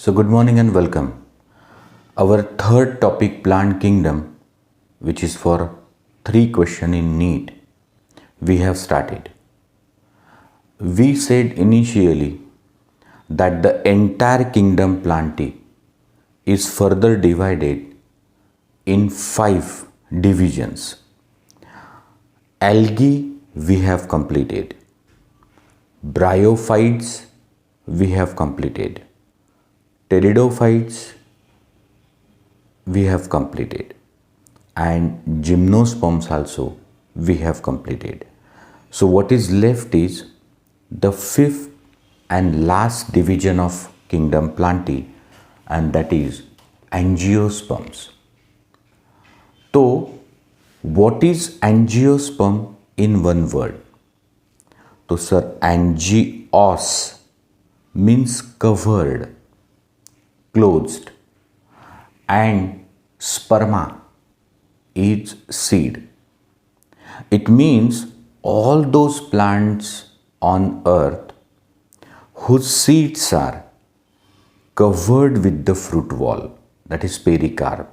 So good morning and welcome. Our third topic, plant kingdom, which is for 3 question in NEET, we have started. We said initially that the entire kingdom plantae is further divided in 5 divisions. Algae we have completed. Bryophytes we have completed. Pteridophytes we have completed, and gymnosperms also we have completed. So what is left is the 5th and last division of kingdom plantae, and that is angiosperms. So what is angiosperm in one word? So sir, angios means covered, closed, and sperma is seed. It means all those plants on earth whose seeds are covered with the fruit wall, that is pericarp.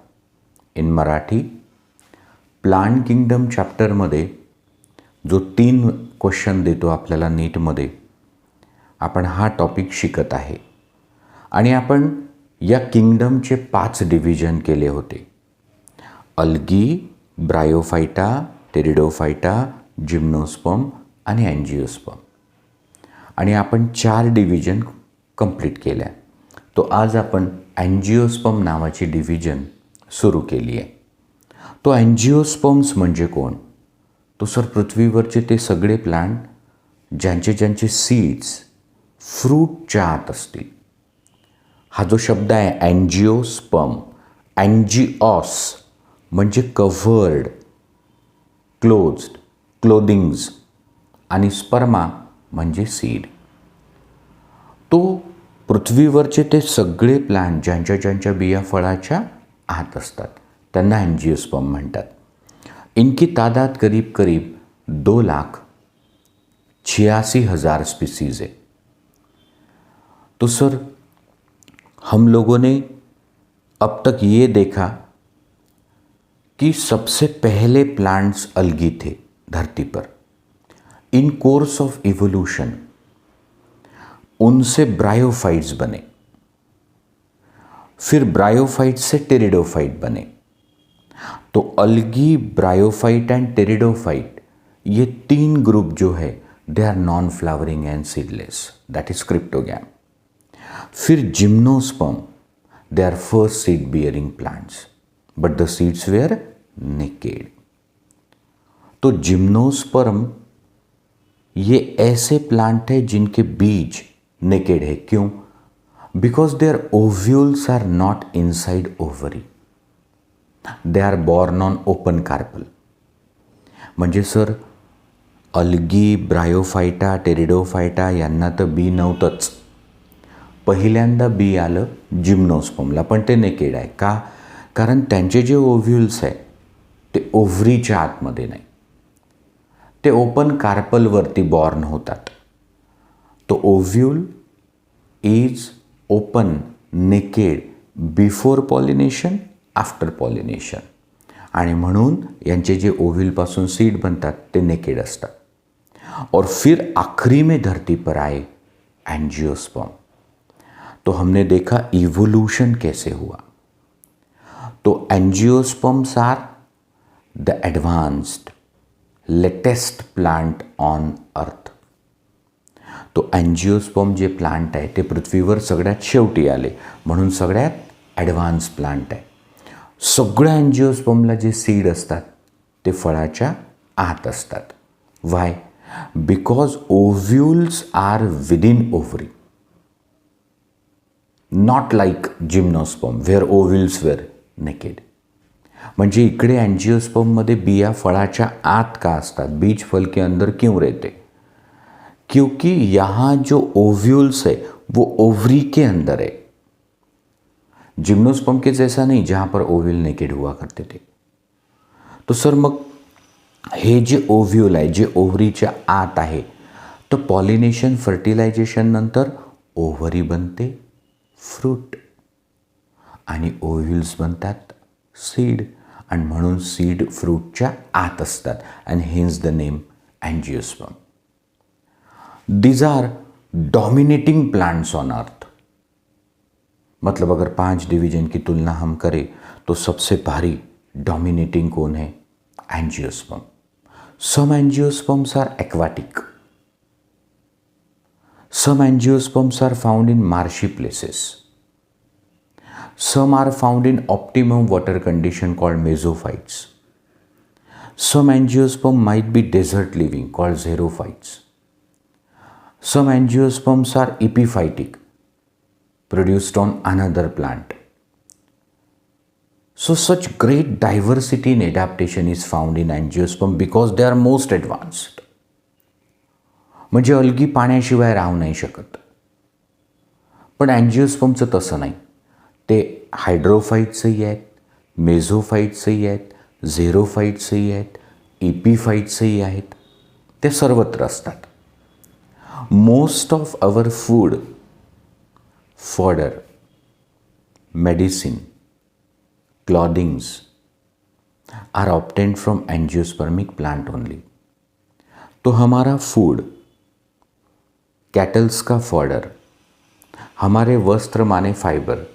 In Marathi, plant kingdom चॅप्टरमध्ये जो 3 question देतो आपल्याला नीटमध्ये, आपण हा topic शिकत आहे. आणि आपण या किंगडमचे 5 डिव्हिजन केले होते. अल्गी, ब्रायोफायटा, टेरिडोफायटा, जिम्नोस्पर्म आणि अँजिओस्पर्म. आणि आपण 4 डिव्हिजन कंप्लीट केल्या. तो आज आपण अँजिओस्पर्म नावाची डिव्हिजन सुरू केली आहे. तो अँजिओस्पर्म्स म्हणजे कोण? तो सर, पृथ्वीवरचे ते सगळे प्लांट ज्यांचे सीड्स फ्रूटच्या आत असतील. हा जो शब्द आहे अँजिओस्पर्म, अँजिओस म्हणजे कव्हर्ड, क्लोज्ड, क्लोदिंग्ज, आणि स्पर्मा म्हणजे सीड. तो पृथ्वीवरचे ते सगळे प्लांट ज्यांच्या बिया फळाच्या आत असतात त्यांना अँजिओस्पर्म म्हणतात. इनकी तादाद करीब 2,86,000 स्पीसीज है. तो सर, हम लोगों ने अब तक ये देखा कि सबसे पहले प्लांट्स अल्गी थे धरती पर. इन कोर्स ऑफ इवोल्यूशन उनसे ब्रायोफाइट्स बने, फिर ब्रायोफाइट्स से टेरिडोफाइट बने. तो अल्गी, ब्रायोफाइट एंड टेरिडोफाइट, ये 3 ग्रुप जो है they are non flowering and seedless, that is cryptogam. फिर gymnosperm, they are first seed bearing plants, but the seeds were naked. तो जिम्नोस्पर्म ये ऐसे प्लांट है जिनके बीज नेकेड है. क्यों? Because their ovules are not inside ovary, they are born on open carpel. म्हणजे सर, अल्गी, ब्रायोफायटा, टेरिडोफायटा यांना तर बी नव्हतंच. पहिल्यांदा बी आलं जिम्नोस्पर्मला, पण ते नेकेड आहे. का? कारण त्यांचे जे ओव्ह्यूल्स आहे ते ओव्हरीच्या आतमध्ये नाही, ते ओपन कार्पलवरती बॉर्न होतात. तो ovule is open, naked before pollination, after pollination. आणि म्हणून यांचे जे ओव्ह्यूलपासून सीड बनतात ते नेकेड असतात. और फिर आखिरी में धरती पर आए एंजियोस्पर्म. तो हमने देखा इवोल्यूशन कैसे हुआ. तो angiosperms are the advanced latest plant on earth. तो एंजियोस्पर्म जे प्लांट आहे ते पृथ्वीवर सगळ्यात शेवटी आले, म्हणून सगळ्यात ॲडव्हान्स प्लांट आहे. सगळ्या एंजियोस्पर्मला जे सीड असतात ते फळाच्या आत असतात. Why? Because ovules are within ovary, not like gymnosperm where ovules were naked. म्हणजे इकडे एंजियोस्पर्ममध्ये बिया फळाच्या आत का असतात? बीज फल के अंदर क्यों रहते? क्योंकि यहाँ जो ओव्यूल्स है वो ओवरी के अंदर है. जिम्नोस्पर्म के जैसा नहीं जहाँ पर ओव्यूल नेकेड हुआ करते थे. तो सर, मग हे जे ओव्यूल आहे जे ओव्हरीच्या आत आहे, तर पॉलिनेशन, फर्टिलायझेशन नंतर ओव्हरी बनते, फ्रूट आणि ओव्ह्यूल्स बनतात सीड आणि म्हणून सीड फ्रूटच्या आत असतात and hence the name angiosperm. These are dominating plants on earth. मतलब अगर 5 डिवीजन की तुलना हम करें तो सबसे भारी डोमिनेटिंग कौन है? Angiosperm. Some angiosperms are aquatic. Some angiosperms are found in marshy places. Some are found in optimum water condition called mesophytes. Some angiosperm might be desert living called xerophytes. Some angiosperms are epiphytic, produced on another plant. So such great diversity in adaptation is found in angiosperm because they are most advanced. म्हणजे algae पाण्याशिवाय राहू नाही शकत. पण अँजिओस्पर्मचं तसं नाही. ते हायड्रोफाईट्सही आहेत, मेझोफाईट्सही आहेत, झेरोफाईट्सही आहेत, एपिफाईट्सही आहेत. ते सर्वत्र असतात. Most of our food, fodder, medicine, clothings are obtained from angiospermic plant only. तो हमारा फूड, कैटल्स का फॉडर, हमारे वस्त्र माने फाइबर,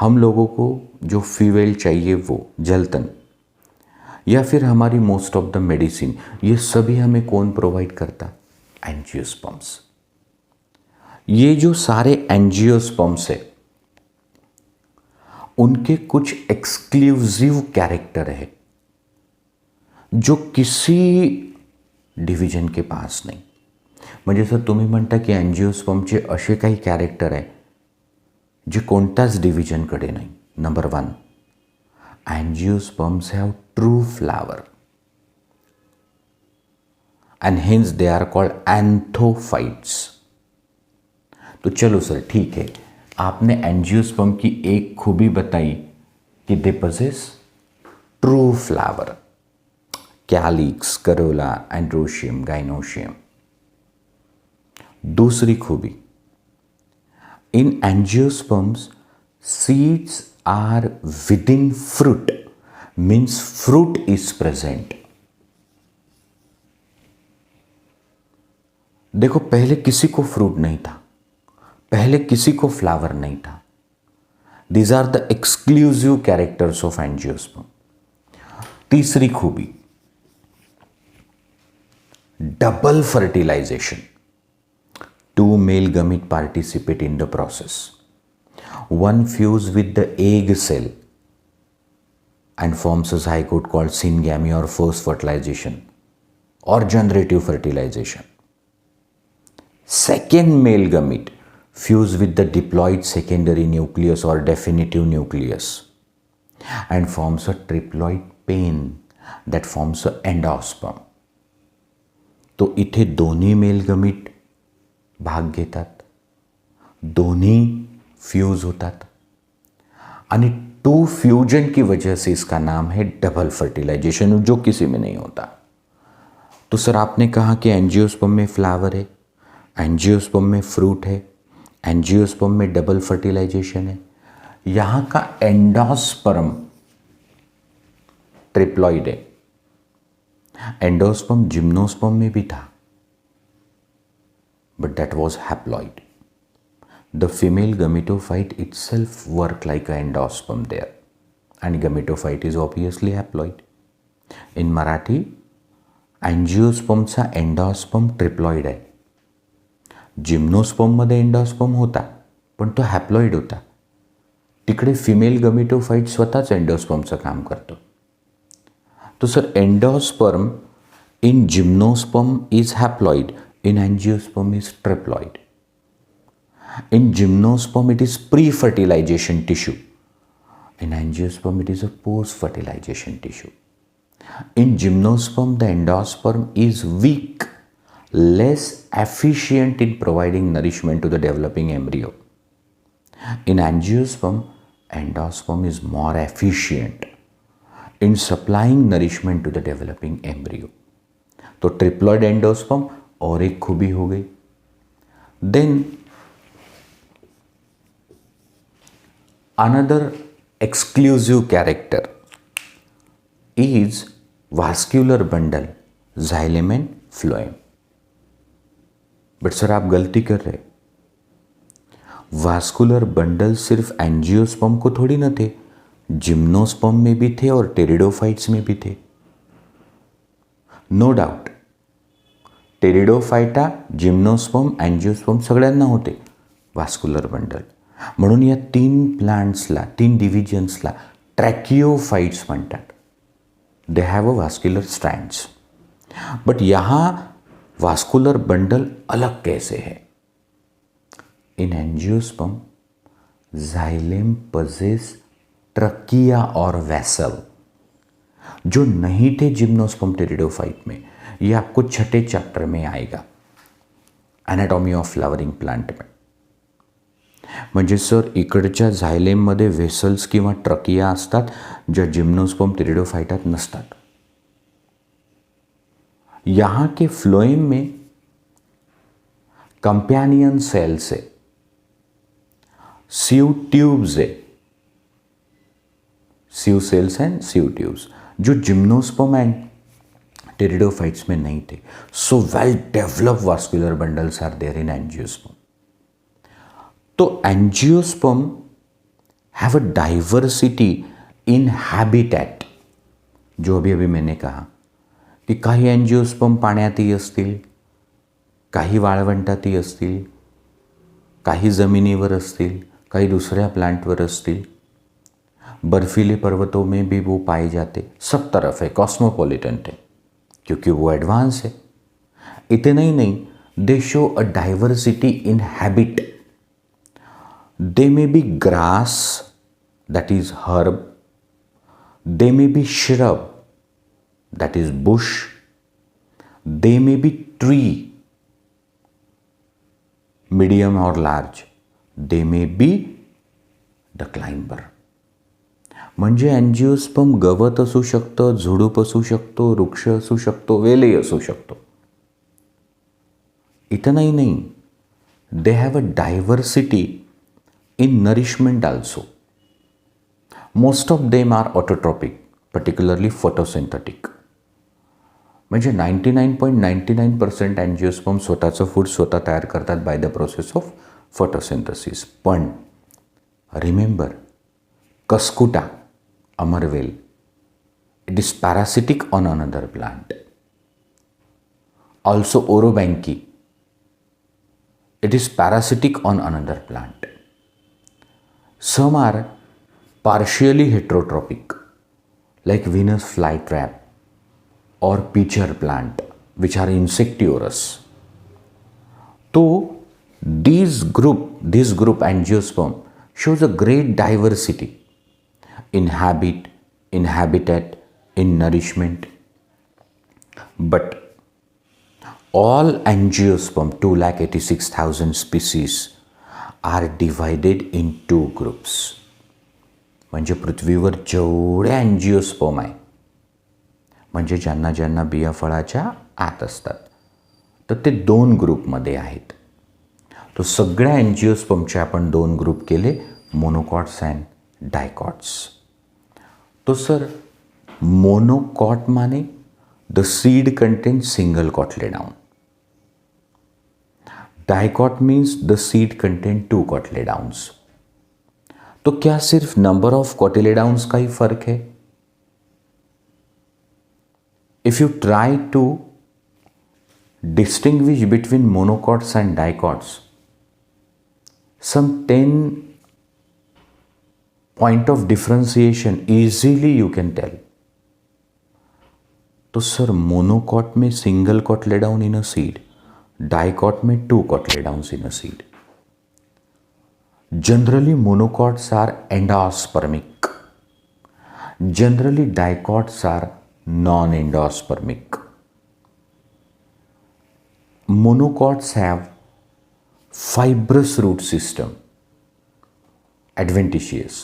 हम लोगों को जो फ्यूल चाहिए वो जलतन, या फिर हमारी मोस्ट ऑफ द मेडिसिन, ये सभी हमें कौन प्रोवाइड करता? एंजियोस्पर्म्स. ये जो सारे एंजियोस्पर्म्स है उनके कुछ एक्सक्लूसिव कैरेक्टर है जो किसी डिव्हिजन के पास नाही. म्हणजे जर तुम्ही म्हणता की अँजिओस्पर्मचे असे काही कॅरेक्टर आहे जे कोणत्याच डिव्हिजनकडे नाही. Number 1, angiosperms have true flower and hence they are called anthophytes. तो चलो सर ठीक है, आपने एंजियोस्पर्म की एक खूबी बताई कि they possess true flower, calyx, corolla, androecium, gynoecium. दूसरी खूबी, in angiosperms seeds are within fruit, means fruit is present. देखो पहले किसी को फ्रूट नहीं था, पहले किसी को फ्लावर नहीं था. These are the exclusive characters of angiosperm. तीसरी खूबी, double fertilization. 2 male gamete participate in the process. One fuse with the egg cell and forms a zygote called syngamy or forced fertilization or generative fertilization. Second male gamete fuse with the diploid secondary nucleus or definitive nucleus and forms a triploid pair that forms a endosperm. तो इथे दोन्ही male gamete भाग घेतात, दोन्ही fuse होतात आणि 2 fusion की वजह से इसका नाम है डबल फर्टिलाइजेशन, जो किसी में नहीं होता. तो सर आपने कहा कि एंजियोस्पर्म में फ्लावर है, एंजियोस्पर्म में फ्रूट है, एंजियोस्पर्म में डबल फर्टिलाइजेशन है. यहाँ का एंडोस्पर्म ट्रिप्लॉइड है. एंडोस्पर्म जिम्नोस्पर्म में भी था, but that was haploid. The female gametophyte itself work like an endosperm there, and gametophyte is obviously haploid. In Marathi, angiospermचा एंडोस्पर्म ट्रिप्लॉइड आहे. जिम्नोस्पर्ममध्ये एंडोस्पर्म होता पण तो हॅप्लॉइड होता. तिकडे फिमेल गमेटोफाइट स्वतःच एंडोस्पर्मचं काम करतो. तो sir endosperm in gymnosperm is haploid, in angiosperm is triploid. In gymnosperm it is pre-fertilization tissue. In angiosperm it is a post-fertilization tissue. In gymnosperm the endosperm is weak, less efficient in providing nourishment to the developing embryo. In angiosperm, endosperm is more efficient in supplying nourishment to the developing embryo. तो triploid endosperm और एक खूबी हो गई. Then Another exclusive character is vascular bundle, xylem and phloem. But sir आप गलती कर रहे, वास्कुलर बंडल सिर्फ एंजियोस्पर्म को थोड़ी ना थे, जिम्नोस्पर्म में भी थे और टेरिडोफाइट्स में भी थे. No doubt pteridophyta, gymnosperm, angiosperm सगळ्यांना होते वास्कुलर बंडल. म्हणून या 3 प्लांट्सला, 3 डिव्हिजन्सला ट्रॅकिओफाइट्स म्हणतात. दे have a vascular strands. But यहाँ वास्कुलर बंडल अलग कैसे है? In angiosperm xylem possess trachea और वेसल, जो नहीं थे जिम्नोस्पर्म टेरिडोफाइट में. ये आपको छठे चैप्टर में आएगा, एनाटॉमी ऑफ फ्लावरिंग प्लांट में. म्हणजे सर इकडच्या झायलेममध्ये व्हेसल्स किंवा ट्रकिया असतात, ज्या जिम्नोस्पर्म टेरिडोफाइटात नसतात. यहाँ के फ्लोएम में कंपेनियन सेल्स है, सीव ट्यूब्स है, sieve cells and sieve tubes, जो जिम्नोस्पर्म एंड टेरिडोफाइट्स में नहीं थे. So well developed vascular bundles are there in angiosperm. तो angiosperm have a diversity in habitat, जो अभी अभी मैंने कहा की काही एंजियोस्पर्म पाण्यातही असतील, काही वाळवंटातही असतील, काही जमिनीवर असतील, काही दुसऱ्या प्लांटवर असतील. बर्फीले पर्वतों में भी वो पाए जाते. सब तरफ है, कॉस्मोपॉलिटन है, क्योंकि वो एडवांस है. इतना ही नहीं, दे show a diversity in habit. They may be grass, that is herb, they may be shrub, that is bush, they may be tree, medium or large, they may be the climber. म्हणजे angiosperm गवत असू शकतं, झुडूप असू शकतो, वृक्ष असू शकतो, वेलही असू शकतो. इतना ही नहीं, they have a diversity in nourishment also. Most of them are autotrophic, particularly photosynthetic. म्हणजे 99.99% एंजियोस्पर्म स्वतःचं फूड स्वतः तयार करतात by the process of photosynthesis. पण रिमेंबर, कस्कुटा, अमरवेल, it is parasitic on another plant. Also orobanche, it is parasitic on another plant. Some are partially heterotrophic, like Venus flytrap or pitcher plant, which are insectivorous. So this group angiosperm shows a great diversity in habit, in habitat, in nourishment. But all angiosperm, 286,000 species, are divided in 2 groups. म्हणजे पृथ्वीवर जेवढे angiosperm आहे, म्हणजे ज्यांना ज्यांना बिया फळाच्या आत असतात, तर ते 2 ग्रुपमध्ये आहेत. तो सगळ्या एंजियोस्पर्मचे आपण 2 ग्रुप केले, मोनोकॉट्स अँड डायकॉट्स. तो सर मोनोकॉट माने the seed contain single cotyledon. Dicot means the seed contain 2 cotyledons. तो क्या सिर्फ नंबर ऑफ कॉटिलेडाउन्स का ही फर्क है? If you try to distinguish between monocots and dicots, some 10 point of differentiation easily you can tell. तो sir monocot में single cotyledon in a seed, dicot में 2 cotyledons in a seed. Generally monocots are endospermic. Generally dicots are non-endospermic. Monocots have fibrous root system, adventitious.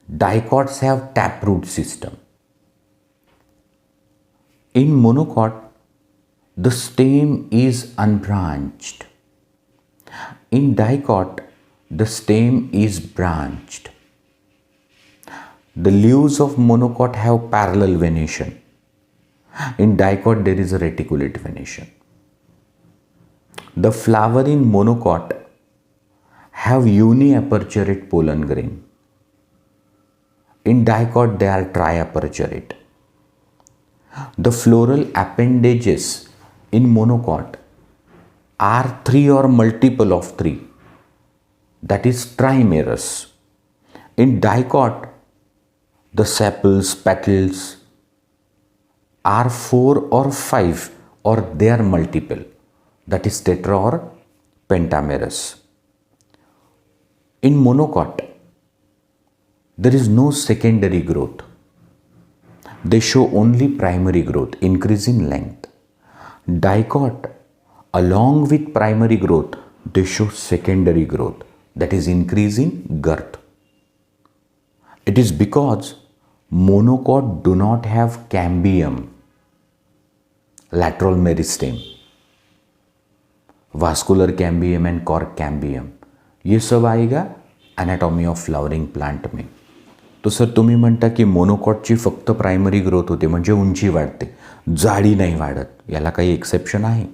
Dicots have taproot system. In monocot, the stem is unbranched. In dicot, the stem is branched. The leaves of monocot have parallel venation. In dicot, there is a reticulate venation. The flower in monocot have uniaperturate pollen grain. In dicot, they are triaperturate. The floral appendages in monocot are 3 or multiple of 3. That is trimerous. In dicot, the sepals, petals are 4 or 5 or they are multiple. That is tetra or pentamerous. In monocot, there is no secondary growth. They show only primary growth, increase in length. Dicot, along with primary growth, they show secondary growth, that is increase in girth. It is because monocot do not have cambium, lateral meristem, vascular cambium and cork cambium. ये सब आएगा anatomy of flowering plant में. तो sir तुम्ही म्हणता की मोनोकॉटची फक्त primary growth होते म्हणजे उंची वाढते, जाडी नाही वाढत. याला काही एक्सेप्शन आहे.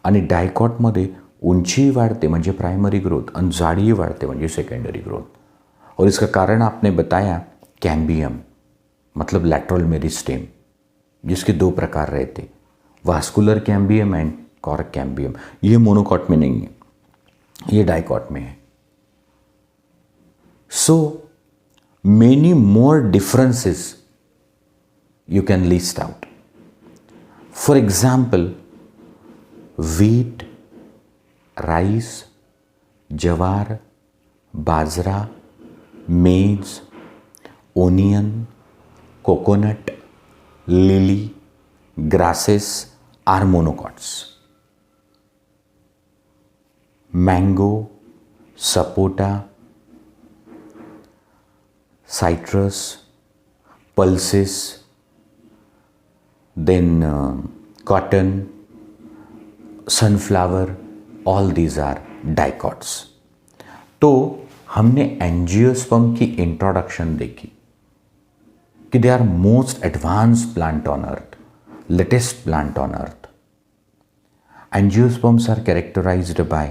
आणि डायकॉटमध्ये उंची वाढते म्हणजे प्राइमरी ग्रोथ और जाड़ी बढ़ते म्हणजे सेकेंडरी ग्रोथ. और इसका कारण आपने बताया कैम्बियम मतलब लैटरल मेरिस्टेम, जिसके 2 प्रकार रहते, vascular cambium end cork cambium. ये मोनोकॉट में नहीं है, ये डाइकॉट में है. So many more differences you can list out. For example, wheat, rice, jawar, bajra, maize, onion, coconut, lily, grasses are monocots. Mango, sapota, citrus, pulses, then cotton, sunflower, all these are dicots. तो हमने angiosperm की introduction देखी कि they are most advance plant on अर्थ, latest plant on अर्थ. Angiosperms are characterized by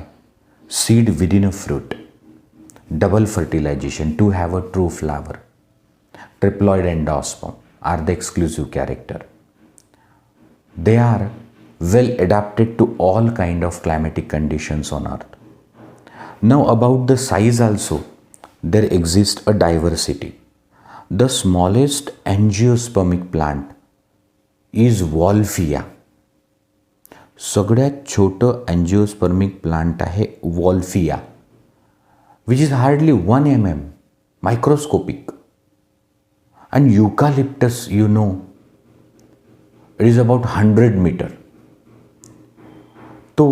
seed within a fruit, double fertilization to have a true flower. Triploid endosperm are the exclusive character. They are well adapted to all kind of climatic conditions on earth. Now about the size also, there exists a diversity. The smallest angiospermic plant is Wolffia. सगळ्यात छोटं angiospermic plant आहे Wolffia, which is hardly 1 mm, microscopic. and eucalyptus, you know, it is about 100 meter. तो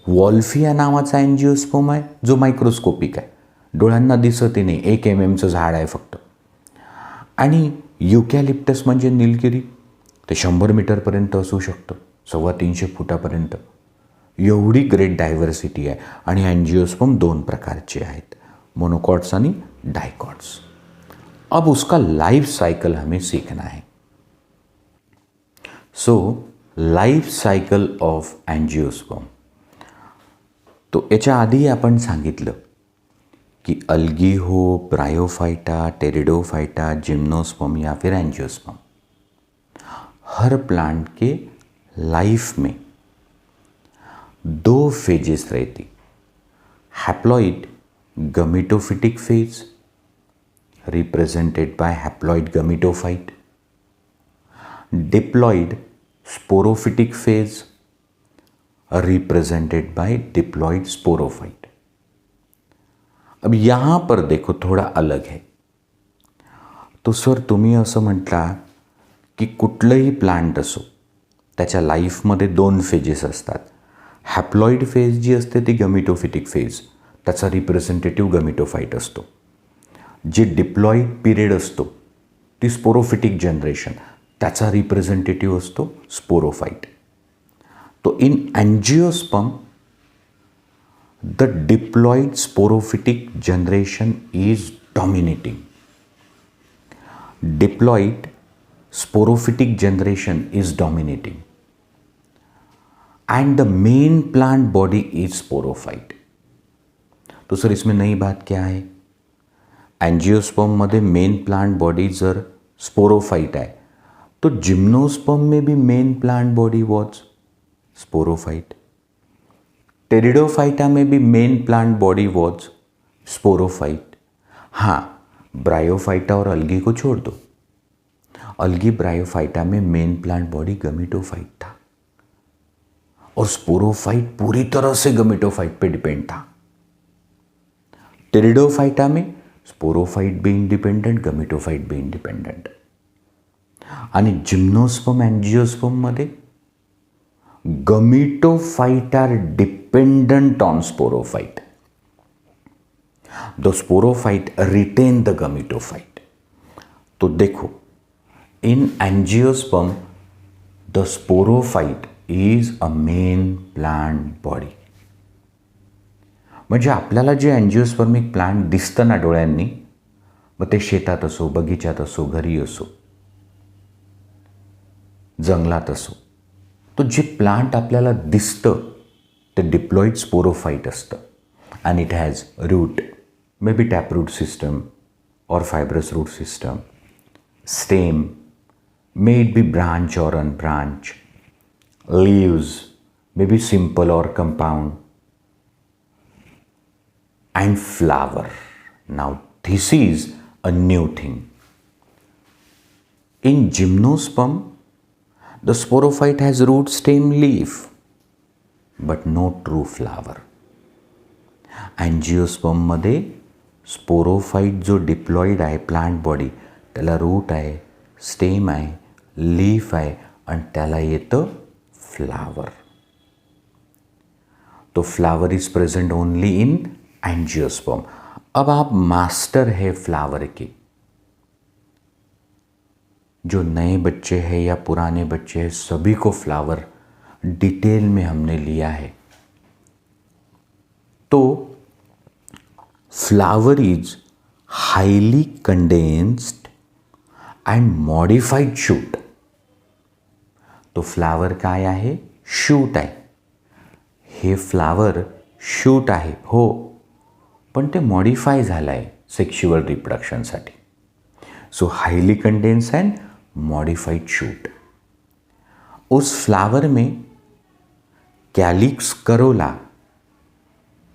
Wolffia नावाचा angiosperm आहे जो microscopic आहे, डोळ्यांना दिसत नाही, 1 mm झाड आहे फक्त. आणि युकॅलिप्टस म्हणजे निलगिरी, ते 100 मीटरपर्यंत असू शकतं, 350 फुटापर्यंत. एवढी ग्रेट डायव्हर्सिटी आहे. आणि एंजियोस्पर्म 2 प्रकारचे आहेत, मोनोकॉट्स आणि डाइकॉट्स. अब उसका लाइफ साइकिल हमें सीखना है. So life cycle of angiosperm. तो याच्या आधी आपण सांगितलं की अल्गी हो, ब्रायोफाइटा, टेरिडोफाइटा, जिम्नोस्पर्म या फिर एंजियोस्पर्म, हर प्लांट के लाइफ में 2 फेजेस रहती. Haploid gametophytic phase represented by haploid gametophyte, diploid sporophytic phase represented by diploid sporophyte. अब यहाँ पर देखो थोडा अलग है. तो सर तुम्ही असं म्हटला की कुठलंही प्लांट असो त्याच्या लाईफमध्ये 2 फेजेस असतात. हॅप्लॉइड फेज जी असते ती गमीटोफिटिक फेज, त्याचा रिप्रेझेंटेटिव्ह गमीटोफाइट असतो. जे डिप्लॉइड पिरियड असतो ती स्पोरोफिटिक जनरेशन, त्याचा रिप्रेझेंटेटिव्ह असतो स्पोरोफाइट. तो in angiosperm the diploid sporophytic generation is dominating. Diploid sporophytic generation is dominating. And the main plant body is sporophyte. तो सर इसमें नई बात क्या है? एंजियोस्पर्म मध्ये मेन प्लांट बॉडी जर स्पोरोफाइट आहे तो जिम्नोस्पर्म में भी main plant body was sporophyte. Pteridophyta में भी main plant body was sporophyte. हाँ, ब्रायोफाइटा और अल्गी को छोड़ दो. अल्गी ब्रायोफाइटा में मेन प्लांट बॉडी गमीटोफाइट था और स्पोरोफाइट पूरी तरह से गमीटोफाइट पे डिपेंड था. टेरिडोफाइटा में स्पोरोफाइट भी इंडिपेंडेंट, गमीटोफाइट भी इंडिपेंडेंट. आणि जिम्नोस्पर्म एंजियोस्पर्म मध्ये gametophyte are dependent on sporophyte. The sporophyte retain the gametophyte. तो देखो, in angiosperm the sporophyte is a main plant body. म्हणजे आपल्याला जे अँजिओस्पर्मिक प्लांट दिसतं ना डोळ्यांनी, मग ते शेतात असो, बगीच्यात असो, घरी असो, जंगलात असो, तो जे प्लांट आपल्याला दिसतं ते डिप्लॉइड स्पोरोफाइट असतं. And it has root, maybe taproot system और fibrous root system, stem, may it be branch और unbranch, leaves, maybe simple or compound, and flower. Now this is a new thing. In gymnosperm, the sporophyte has root, stem, leaf, but no true flower. Angiosperm मध्ये sporophyte जो diploid आहे plant body, त्याला route आहे, stem आहे, leaf आहे आणि त्याला येतं फ्लावर. तो flower is present only in angiosperm. अब आप मास्टर है फ्लावर के. जो नए बच्चे हैं या पुराने बच्चे हैं, सभी को फ्लावर डिटेल में हमने लिया है. तो flower is highly condensed end modified shoot. तो फ्लावर काय आहे? शूट आहे. हे फ्लावर शूट आहे हो, पण ते मॉडिफाय झालं आहे सेक्शुअल रिप्रोडक्शनसाठी. So highly condense and modified shoot. उस फ्लावर में calyx, corolla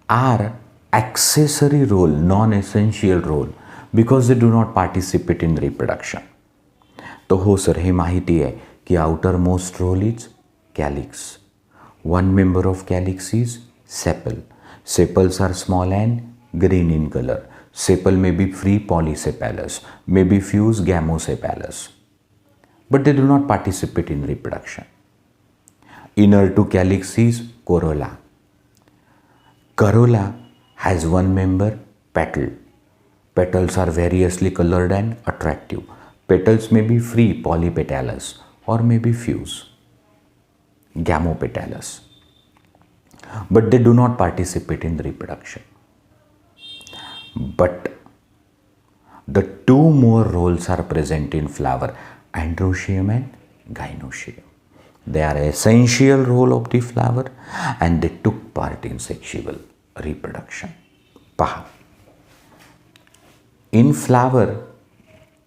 are accessory role, non essential role, because they do not participate in reproduction. तो हो सर, हे माहिती आहे कि outer most role is calyx. One member of calyx is sepal. Sepals are small and green in color. Sepal may be free polysepalous, may be fused gamosepalous, but they do not participate in reproduction. Inner to calyx is corolla. Corolla has one member, petal. Petals are variously colored and attractive. Petals may be free polypetalous or may be fused, gamopetalous, but they do not participate in reproduction. But the two more roles are present in flower, androecium and gynoecium. They are essential role of the flower and they took part in sexual reproduction. Paha. In flower,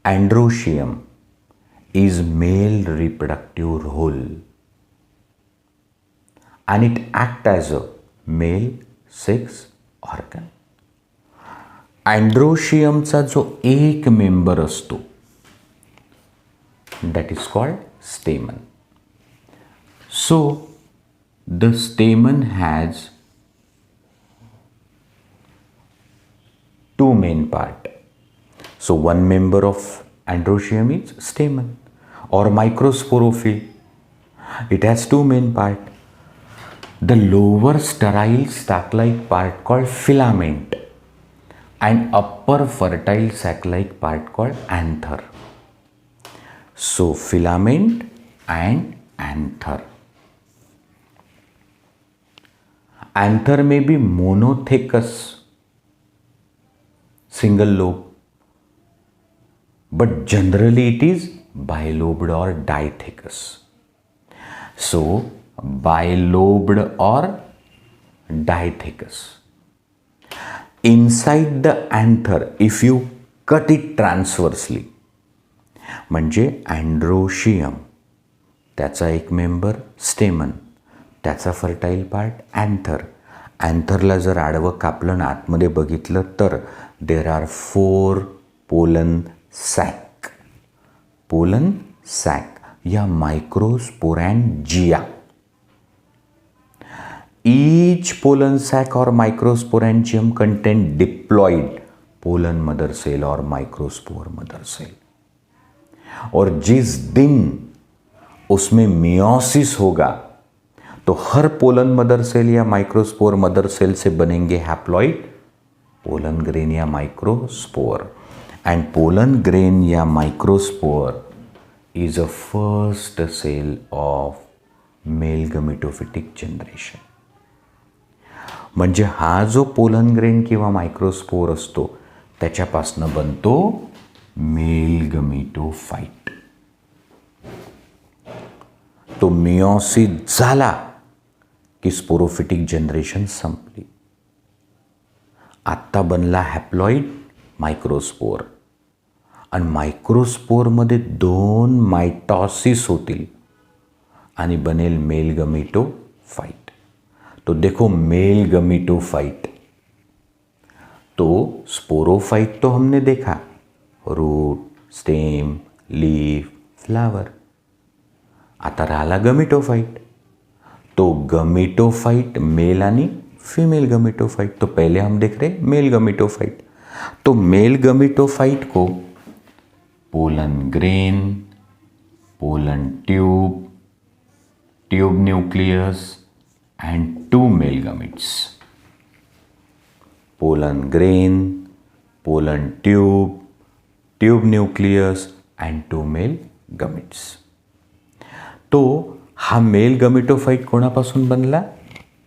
androecium is male reproductive role and it acts as a male sex organ. Androeciumचा जो एक member असतो that is called stamen. So the stamen has two main part. So one member of androecium is stamen or microsporophyll. It has two main part. The lower sterile sac-like part called filament and upper fertile sac-like part called anther. So filament and anther. Anther में भी monothecous single lobe, but generally it is bilobed or dithecous. So bilobed or dithecous. Inside the anther, if you cut it transversely, म्हणजे androecium, त्याचा एक member स्टेमन, त्याचा fertile part anther. अँथरला जर आडवं कापलं ना आतमध्ये बघितलं तर there are 4 pollen sac. Pollen sac या मायक्रोस्पोरॅन्जिया. ईच पोलन सैक और microsporangium contain diploid pollen mother cell और माइक्रोस्पोर मदर सेल. और जिस दिन उसमें मियोसिस होगा तो हर पोलन मदर सेल या माइक्रोस्पोर मदर सेल से बनेंगे हैप्लॉइड पोलन ग्रेन या माइक्रोस्पोर. एंड पोलन ग्रेन या microspore is a first cell of male gametophytic generation. म्हणजे हा जो पोलन ग्रेन किंवा मायक्रोस्पोर असतो त्याच्यापासून बनतो मेल गमिटोफाइट. तो मियोसिस झाला की स्पोरोफिटिक जनरेशन संपली. आत्ता बनला हॅप्लॉइड मायक्रोस्पोर आणि मायक्रोस्पोरमध्ये 2 मायटॉसिस होतील आणि बनेल मेल गमिटोफाइट. तो देखो मेल गमिटोफाइट. तो स्पोरोफाइट तो हमने देखा, रूट, स्टेम, लीफ, फ्लावर. आता राहिला गमिटोफाइट. तो गमिटोफाइट मेल आणि फीमेल गमिटोफाइट. तो पहले हम देख रहे मेल गमिटोफाइट. तो मेल गमिटोफाइट को pollen grain, pollen tube, tube nucleus and 2 male gametes. Pollen grain, pollen tube, tube nucleus and 2 male gametes. तो हा मेल गमिटोफाइट कोणापासून बनला?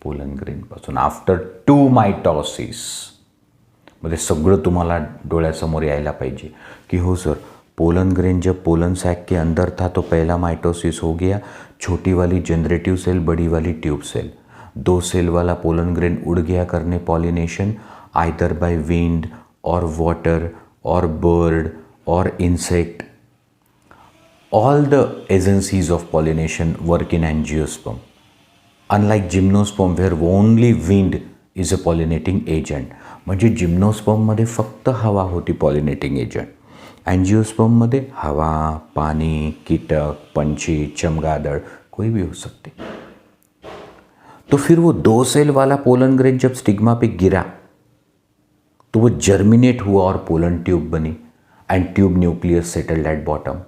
पोलन ग्रेन पासून. After 2 mitosis. मध्ये सगळं तुम्हाला डोळ्यासमोर यायला पाहिजे कि हो सर, पोलन ग्रेन जब पोलन सैक के अंदर था तो पहला माइटोसिस हो गया, छोटी वाली जनरेटिव सेल, बड़ी वाली ट्यूब सेल. 2 सेल वाला पोलन ग्रेन उड़ गया करने पॉलिनेशन, आइदर बाय विंड और वाटर और बर्ड और insect. All the agencies of pollination work in angiosperm. Unlike gymnosperm where only wind is a pollinating agent. म्हणजे जिम्नोस्पर्ममध्ये फक्त हवा होती पॉलिनेटिंग एजंट. एंजियोस्पर्ममध्ये हवा, पानी, कीटक, पंछी, चमगादड़ कोई भी हो सकते. तो फिर वो 2 सेल वाला पोलन ग्रेन जब स्टिग्मा पे गिरा तो वो जर्मिनेट हुआ और पोलन ट्यूब बनी end tube nucleus settled at bottom.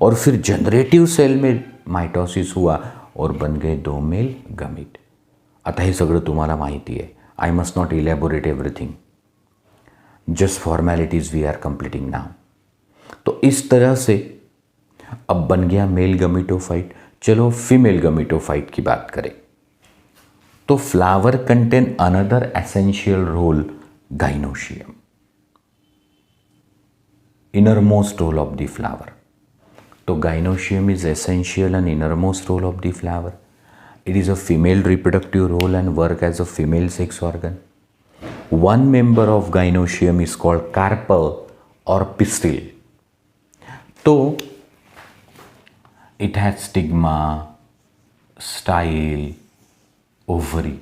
और फिर जनरेटिव सेल में माइटोसिस हुआ और बन गए 2 मेल गमीट. आता हे सगळं तुम्हाला माहिती आहे. I must not elaborate everything, just formalities we are completing now. तो इस तरह से अब बन गया मेल गमीटोफाइट. चलो फीमेल गमीटोफाइट की बात करें तो flower contain another essential role, gynoecium, innermost role of the flower. So gynoecium is essential and innermost role of the flower. It is a female reproductive role and work as a female sex organ. One member of gynoecium is called carpel or pistil. So it has stigma, style, ovary.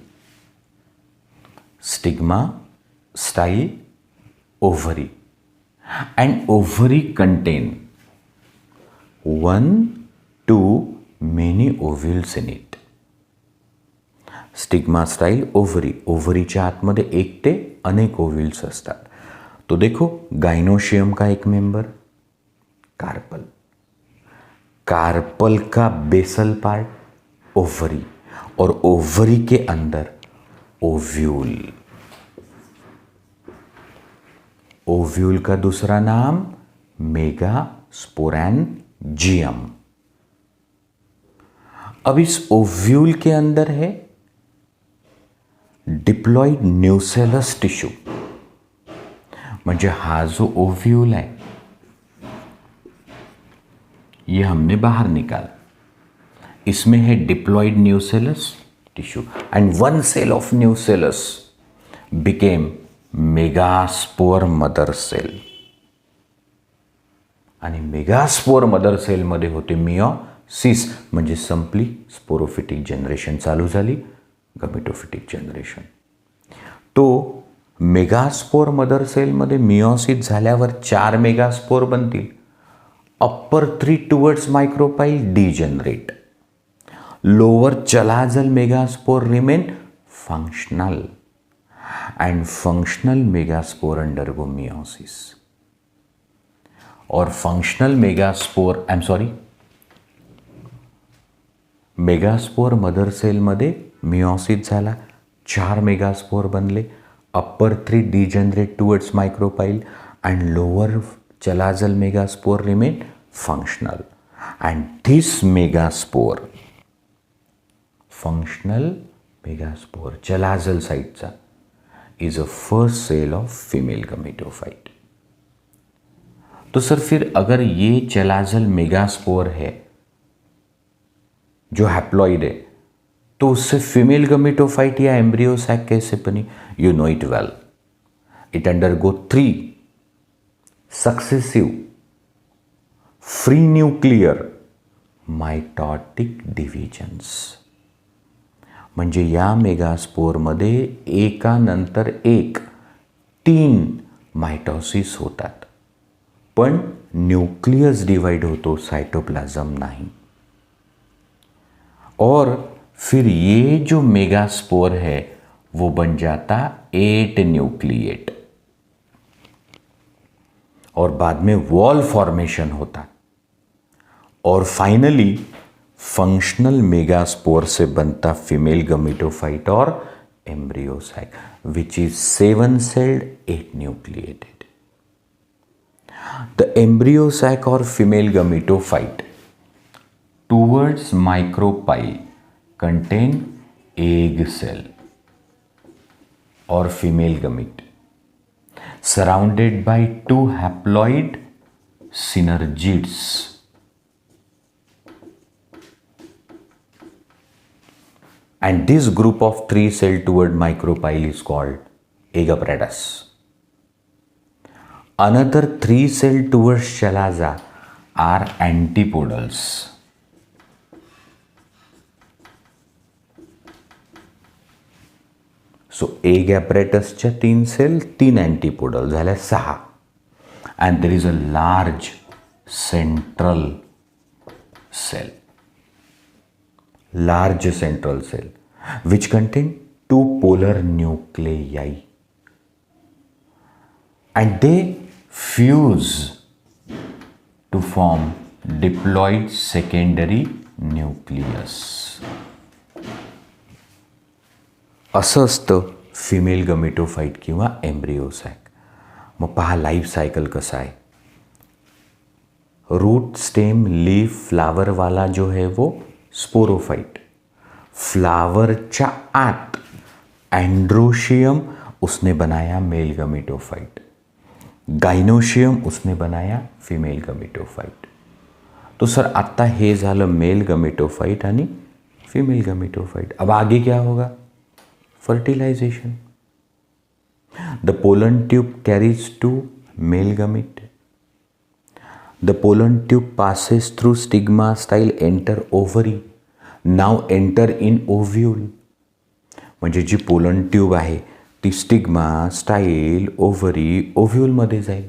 Stigma, style, ovary. And ovary contain 1 to many ovules in it. Stigma, style, ovary. ओव्हरीच्या आतमध्ये 1 ते अनेक ओव्युल्स असतात. तो देखो gynoecium का एक member carpel. Carpel का बेसल पार्ट ओव्हरी और ओव्हरी के अंदर ओव्यूल. ओव्यूल का दूसरा नाम मेगास्पोरैन्जियम. अब इस ओव्यूल के अंदर है डिप्लॉइड न्यूसेलस टिश्यू, म्हणजे हा जो ओव्यूल है ये हमने बाहर निकाला, इसमें है diploid nucellus tissue and one cell of nucellus became megaspore mother cell. आणि मेगास्पोर मदर सेलमध्ये होते मिओसिस, म्हणजे संपली स्पोरोफिटिक जनरेशन, चालू झाली गमेटोफिटिक जनरेशन. तो मेगास्पोर मदर सेलमध्ये मिओसिस झाल्यावर 4 मेगास्पोर बनतील. Upper 3 towards micropyle degenerate, lower chalazal megaspore remain functional and functional megaspore undergo meiosis. और फंक्शनल मेगास्पोर मेगास्पोर मदर सेलमध्ये मिओसिस झाला, 4 मेगास्पोर बनले. Upper 3 degenerate towards मायक्रोपाइल and lower chalazal megaspore remain functional and this megaspore, functional megaspore chalazal साइडचा, is a first cell of female gametophyte. तो sir फिर अगर ये चलाजल megaspore है जो हैप्लॉइड है, तो उससे फीमेल गमेटोफाइट या एम्ब्रियो सैक कैसे बनी? You know it well. It undergo 3 successive free nuclear mitotic divisions. म्हणजे या मेगास्पोरमध्ये एकानंतर एक 3 मायटोसिस होतात, पण न्यूक्लियस डिवाइड होतो, साइटोप्लाज्म नहीं. और फिर ये जो मेगास्पोर है वो बन जाता 8 न्यूक्लिएट और बाद में वॉल फॉर्मेशन होता. और फाइनली फंक्शनल मेगास्पोर से बनता फीमेल गमेटोफाइट और embryo sac, which is 7 celled 8 nucleated. The embryo sac or female gametophyte towards micropyle contain egg cell or female gamete surrounded by 2 haploid synergids. And this group of 3 cell toward micropyle is called egg apparatus. Another 3 cell towards chalaza are antipodals. So egg apparatus च्या 3 cell, 3 antipodal झाल्या 6. And there is a large central cell. Large central cell which contain 2 polar nuclei. And they fuse to form diploid secondary nucleus. असं असतं female गमेटोफाइट किंवा embryo sack. मग पहा life cycle कसा आहे. Route stem leaf flower वाला जो है वो स्पोरोफाइट. फ्लावरच्या आत एंड्रोशियम उसने बनाया मेल गमेटोफाइट, गायनोशियम उसने बनाया फीमेल गमेटोफाइट. तो सर आता हे झालं मेल गमेटोफाइट आणि फीमेल गमेटोफाइट. अब आगे क्या होगा? Fertilisation. The pollen tube carries 2 male gamete. The pollen tube passes through stigma style enter ovary, now enter in ovule. म्हणजे जी पोलन ट्यूब आहे ती स्टिग्मा स्टाइल ओवरी ओव्यूल मध्ये जाईल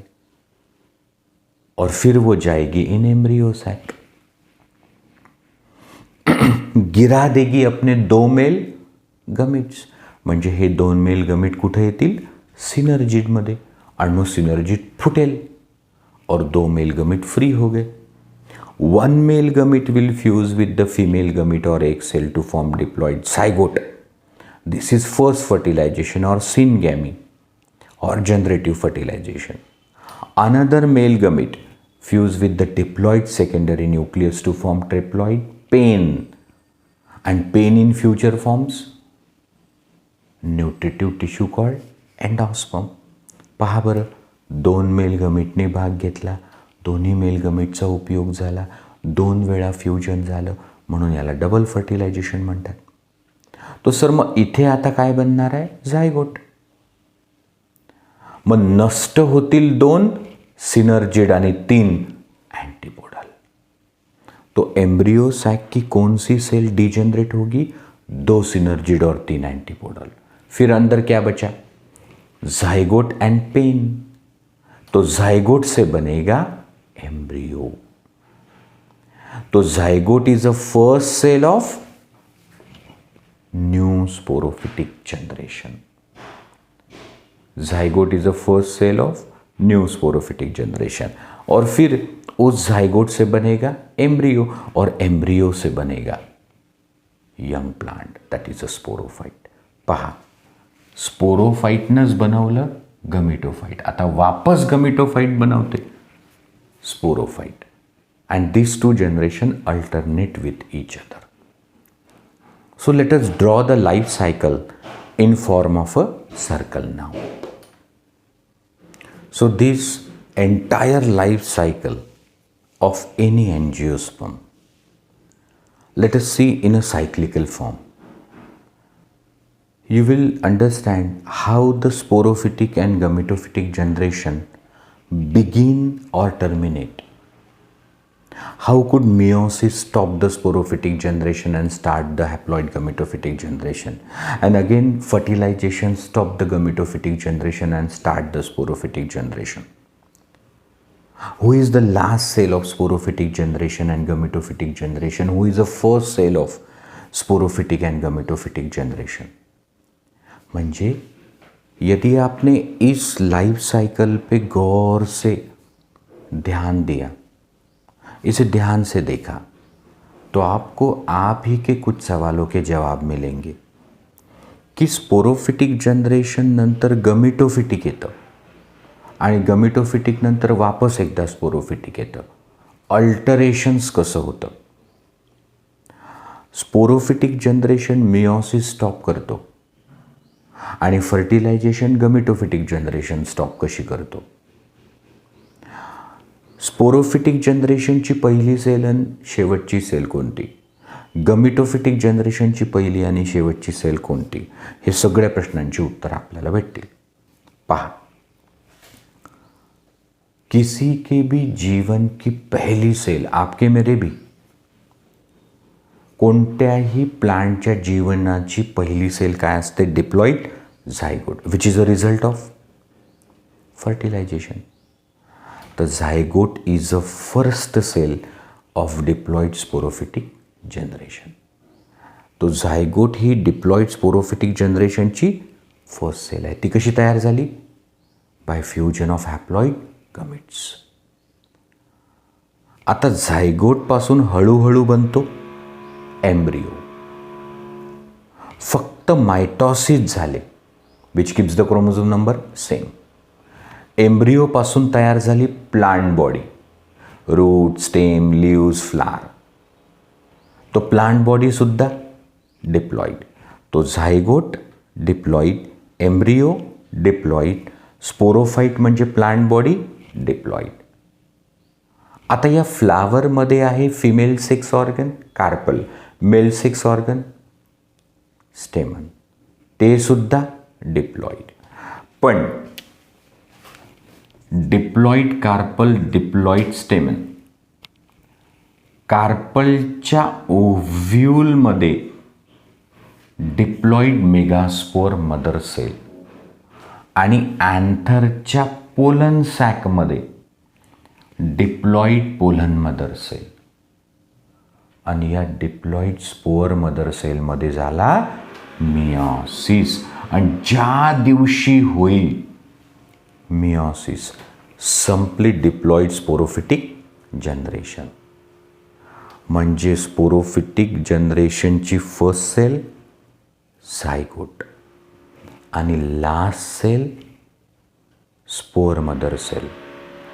और फिर वो जाएगी इन एम्ब्रियो सैक. गिरा देगी अपने 2 मेल गमेट्स. म्हणजे हे 2 मेल गमेट कुठे येतील? सिनर्जिड मध्ये. आणि मग सिनर्जिड फुटेल और 2 मेल गमेट फ्री हो गए. 1 मेल गमेट विल फ्यूज विद द फीमेल गमेट और egg cell to form diploid zygote. This is first fertilization or syngamy or generative fertilization. Another male gamete fuse with the diploid secondary nucleus to form triploid pane, and pane in future forms nutritive tissue called endosperm. पहा बरं, 2 mail गमीटने भाग घेतला, दोन्ही mail गमीटचा उपयोग झाला, 2 वेळा fusion झालं, म्हणून याला डबल फर्टिलायझेशन म्हणतात. तो सर मग इथे आता काय बनणार आहे? झायगोट. मग नष्ट होतील 2 सिनर्जिड आणि 3 एंटीपोडल. तो एम्ब्रियो सैक की कौन सी सेल डिजेनरेट होगी? 2 सिनर्जिड और 3 एंटीपोडल. फिर अंदर क्या बचा? Zygote and PEN. तो जाइगोट से बनेगा एम्ब्रियो. तो zygote is a first cell of new sporophytic generation. Zygote is a first cell of new sporophytic generation. और फिर उस जाइगोट से बनेगा एम्ब्रियो, और एम्ब्रियो से बनेगा young plant, that is a sporophyte. पहा, स्पोरोफाइटनंच बनवलं गमिटोफाइट, आता वापस गमिटोफाइट बनवते sporophyte. And this 2 generation alternate with each other. So let us draw the life cycle in form of a circle now. So this entire life cycle of any angiosperm, let us see in a cyclical form. You will understand how the sporophytic and gametophytic generation begin or terminate. How could meiosis stop the sporophytic generation and start the haploid gametophytic generation? And again, fertilization stop the gametophytic generation and start the sporophytic generation. Who is the last cell of sporophytic generation and gametophytic generation? Who is the first cell of sporophytic and gametophytic generation? म्हणजे यदि आपने इस life cycle पे गौर से ध्यान दिया, इसे ध्यान से देखा, तो आपको आप ही के कुछ सवालों के जवाब मिलेंगे की स्पोरोफिटिक जनरेशन नंतर गमिटोफिटिक येतं आणि गमिटोफिटिक नंतर वापस एकदा स्पोरोफिटिक येतं. अल्टरेशन्स कसं होतं? स्पोरोफिटिक जनरेशन मियोसिस स्टॉप करतो आणि फर्टिलायझेशन गमिटोफिटिक जनरेशन स्टॉप कशी करतो? स्पोरोफिटिक जनरेशनची पहिली सेल आणि शेवटची सेल कोणती? गमिटोफिटिक जनरेशनची पहिली आणि शेवटची सेल कोणती? हे सगळ्या प्रश्नांची उत्तर आपल्याला भेटतील. पहा, किसी के भी जीवन की पहली सेल, आपके मेरे भी, कोणत्याही प्लांटच्या जीवनाची पहिली सेल काय असते? Diploid zygote, which is a result of fertilisation. The zygote is the first cell of diploid sporophytic generation. तो झायगोट ही डिप्लॉइड स्पोरोफिटिक जनरेशनची फर्स्ट सेल आहे. ती कशी तयार झाली? By fusion of haploid gametes. आता झायगोट पासून हळूहळू बनतो एम्ब्रियो. फक्त मायटॉसिस झाले, which keeps the chromosome number same. Embryo पासून तयार झाली plant body, root, stem, leaves, flower. तो प्लांट बॉडी सुद्धा डिप्लॉइड. तो zygote diploid, embryo diploid, sporophyte म्हणजे प्लांट बॉडी डिप्लॉइड. आता या फ्लावरमध्ये आहे female sex organ carpel, male sex organ stamen, ते सुद्धा डिप्लॉइड. पण डिप्लॉइड कार्पल, डिप्लॉइड स्टेमन, कार्पलच्या ओव्ह्यूलमध्ये डिप्लॉइड मेगास्पोर मदर सेल आणि अँथरच्या पोलन सॅकमध्ये डिप्लॉइड पोलन मदर सेल. आणि या डिप्लॉइड स्पोअर मदर सेलमध्ये झाला मियोसिस. आणि ज्या दिवशी होईल मियोसिस, संपली डिप्लॉइड स्पोरोफिटिक जनरेशन. म्हणजे स्पोरोफिटिक जनरेशनची फर्स्ट सेल झायगोट आणि last cell spore mother cell,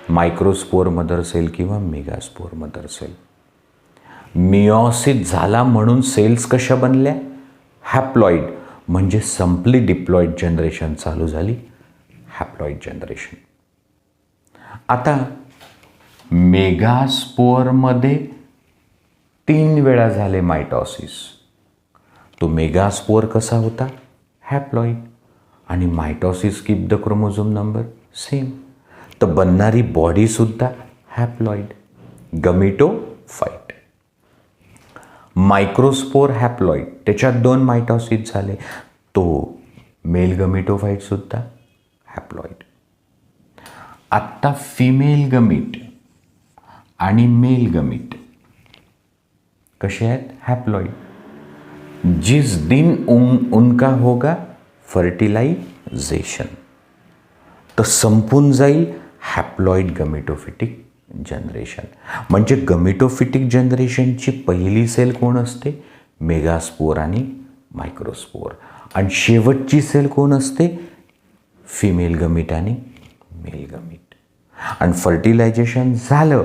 microspore mother cell किंवा मेगास्पोर मदर सेल. मियोसिस झाला म्हणून सेल्स कशा बनल्या? हॅप्लॉइड. म्हणजे संपली डिप्लॉइड जनरेशन, चालू झाली हॅप्लॉइड जनरेशन. आता मेगास्पोअरमध्ये 3 वेळा झाले मायटॉसिस. तो मेगास्पोअर कसा होता? हॅप्लॉइड. आणि mitosis keep the chromosome number same. तर बनणारी बॉडीसुद्धा हॅप्लॉइड, गमिटोफाइट. मायक्रोस्पोर हॅप्लॉइड, त्याच्यात 2 मायटॉसिस झाले, तो मेल गमिटोफाइटसुद्धा हॅप्लॉइड. आत्ता फिमेल गमीट आणि मेल गमीट कसे आहेत? हॅप्लॉइड. जिस दिन उनका होगा फर्टिलायझेशन, तर संपून जाईल हॅप्लॉइड गमिटोफिटिक जनरेशन. म्हणजे गमिटोफिटिक जनरेशनची पहिली सेल कोण असते? मेगास्पोर आणि मायक्रोस्पोर. आणि शेवटची सेल कोण असते? फिमेल गमीट आणि मेल गमीट. आणि फर्टिलायझेशन झालं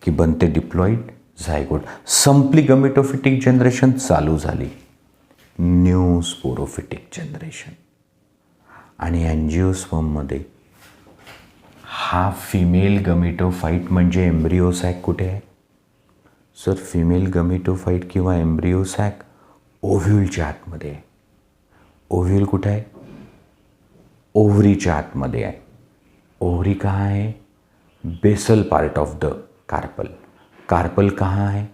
की बनते डिप्लॉइड झायगोट. संपली गमिटोफिटिक जनरेशन, चालू झाली न्यू स्पोरोफिटिक जनरेशन. आणि अँजिओस्पर्ममध्ये हा फिमेल गमिटोफाइट म्हणजे एम्ब्रिओसॅक कुठे आहे? सर, फिमेल गमिटोफाइट किंवा एम्ब्रिओसॅक ओव्ह्यूलच्या आतमध्ये आहे. ओव्ह्यूल कुठे आहे? ओव्हरीच्या आतमध्ये आहे. ओव्हरी कहाँ है? Basal part of the carpel. Carpel कहाँ है?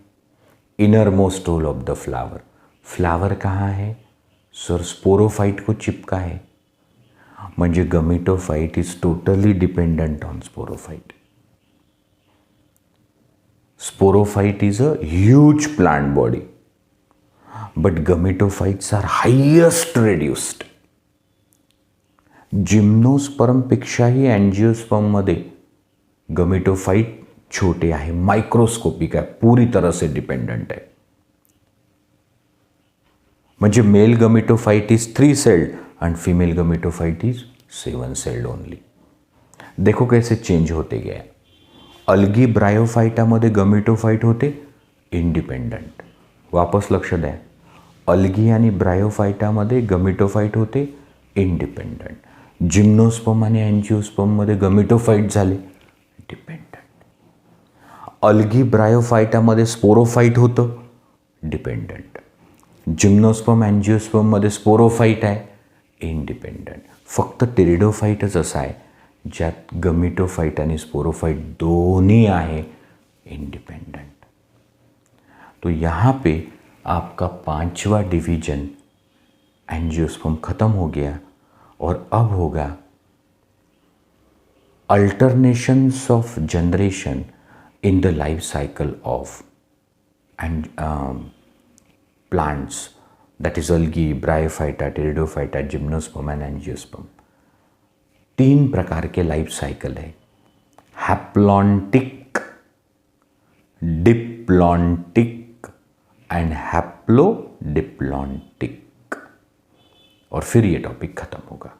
Innermost whorl of the flower. Flower कहाँ है? सर, स्पोरोफाइट को चिपका है. म्हणजे gametophyte is totally dependent on sporophyte. Sporophyte is a huge plant body, but gametophytes are highest reduced. जिम्नोस्पर्मपेक्षाही अँजिओस्पर्ममध्ये गमिटोफाइट छोटे आहे, माइक्रोस्कोपिक आहे, पूरी तरह से डिपेंडेंट है. म्हणजे male gametophyte is 3 celled and female gametophyte is 7 celled only. देखो कैसे चेंज होते गया. अल्गी ब्रायोफाइटामध्ये गमिटोफाइट होते इंडिपेंडंट. वापस लक्ष द्या, अल्गी आणि ब्रायोफाइटामध्ये गमिटोफाइट होते इंडिपेंडंट. जिम्नोस्पर्म आणि अँजिओस्पर्ममध्ये गमिटोफाइट झाले डिपेंडंट. अल्गी ब्रायोफाइटामध्ये स्पोरोफाइट होतं डिपेंडंट. जिम्नोस्पर्म अँजिओस्पर्ममध्ये स्पोरोफाइट आहे इंडिपेंडंट. फक्त टेरिडोफाइटच असा आहे ज्यात गमिटोफाइट आणि स्पोरोफाइट दोनों आहे इंडिपेंडेंट. तो यहाँ पे आपका 5वां डिवीजन एंजियोस्पर्म खत्म हो गया और अब होगा अल्टरनेशंस of generation in the life cycle of and plants, that is algae, bryophyta, pteridophyta, gymnosperm and angiosperm. 3 प्रकार के लाइफ साइकिल है, हैप्लॉन्टिक, डिप्लॉन्टिक एंड हैप्लोडिप्लॉन्टिक. और फिर ये टॉपिक खत्म होगा.